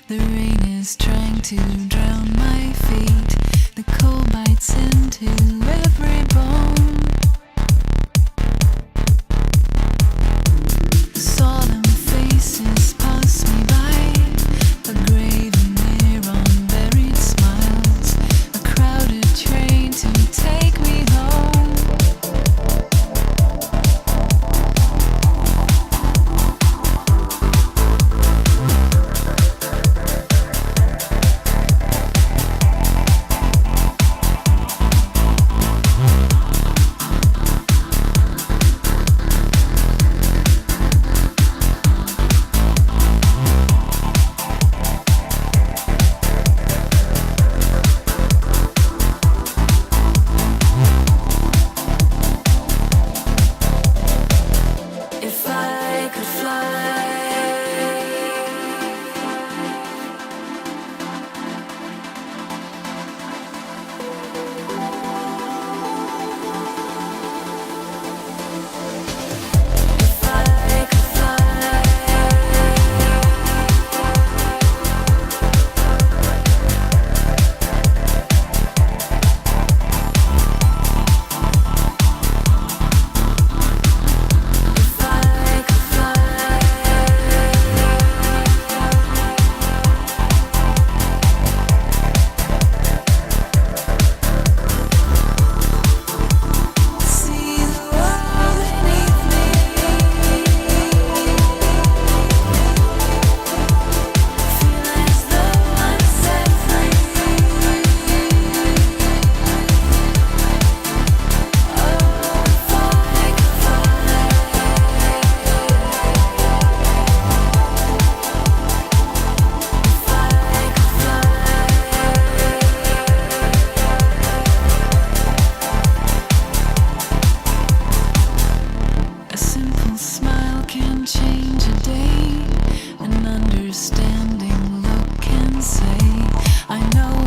The rain is trying to drown my feet. The cold bites into every bone. Solemn faces pass me by. A graven mirror on buried smiles. A crowded train to take me home. If I could fly, if I could fly, if I could fly. See the world beneath me. Feel as though I'm set free. Oh, if I could fly, if I could fly. A simple smile can change a day. An understanding look can say, I know